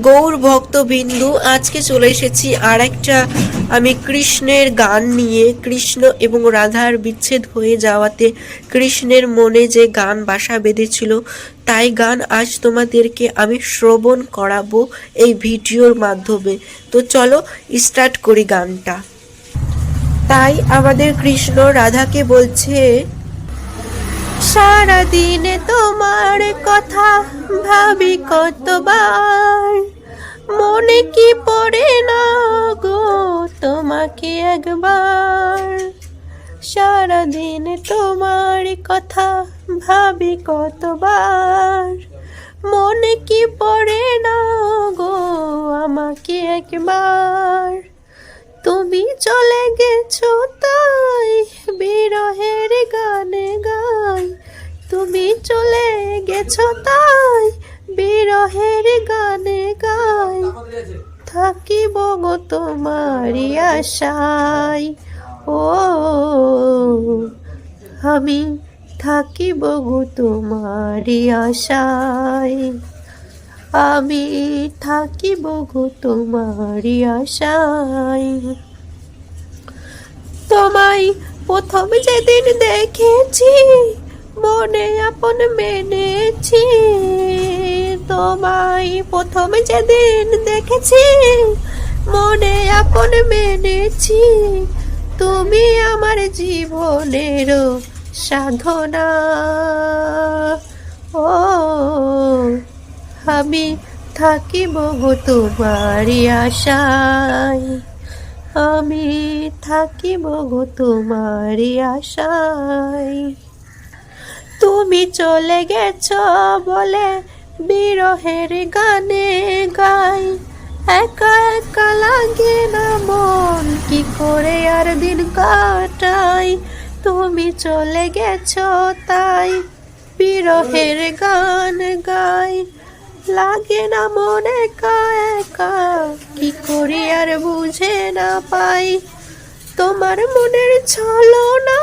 গৌর ভক্তবিন্দু, আজকে চলে এসেছি আর একটা আমি কৃষ্ণের গান নিয়ে। কৃষ্ণ এবং রাধার বিচ্ছেদ হয়ে যাওয়াতে কৃষ্ণের মনে যে গান বাসা বেঁধেছিল, তাই গান আজ তোমাদেরকে আমি শ্রবণ করাবো এই ভিডিওর মাধ্যমে। তো চলো স্টার্ট করি গানটা। তাই আমাদের কৃষ্ণ রাধাকে বলছে, সারাদিনে তোমার কথা ভাবি কতবার, মনে কি পড়ে না গো তোমাকে একবার। সারাদিনে তোমার কথা ভাবি কতবার, মনে কি পড়ে না গো আমাকে একবার। তুমি চলে গেছো তাই বিরহের গানে গাই, তুমি চলে গেছো তাই বিরহের গানে গাই। থাকিব গো তোমারই আশায়, ও আমি থাকিব গো তোমারই আশায়, আমি থাকিব গো তোমারই আশায়। তোমায় প্রথম যেদিন দেখেছি মনে আপন মেনেছি, তোমায় প্রথম যেদিন দেখেছি মনে আপন মেনেছি। তুমি আমার জীবনের সাধনা, ও আমি থাকিব গো তোমারই আশায়, আমি থাকিব গো তোমারই আশায়। তুমি চলে গেছো বলে বিরহের গানে গাই, একা একা লাগে না মন, কি করে আর দিন কাটাই। তুমি চলে গেছো তাই বিরহের গান গাই, লাগে না মন একা একা, কি করি আর বুঝে না পাই। তোমার মনের ছলনা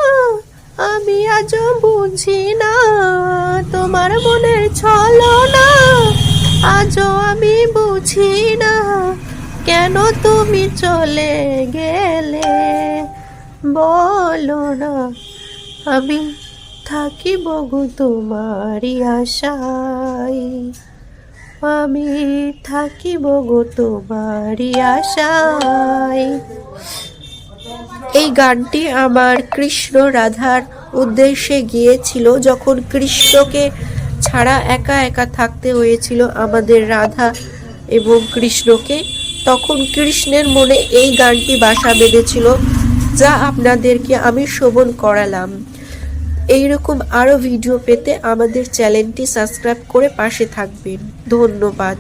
আমি আজও বুঝি না, তোমার মনের ছলনা আজও আমি বুঝি না। কেন তুমি চলে গেলে বলো না, আমি থাকিব গো তোমারই আশায়, আমি থাকিব গো তোমারই আশায়। এই গানটি আমার কৃষ্ণ রাধার উদ্দেশ্যে গিয়েছিল, যখন কৃষ্ণকে ছাড়া একা একা থাকতে হয়েছিল আমাদের রাধা এবং কৃষ্ণকে, তখন কৃষ্ণের মনে এই গানটি বাসা বেঁধেছিল, যা আপনাদেরকে আমি শ্রবণ করালাম। এইরকম আরও ভিডিও পেতে আমাদের চ্যানেলটি সাবস্ক্রাইব করে পাশে থাকবেন। ধন্যবাদ।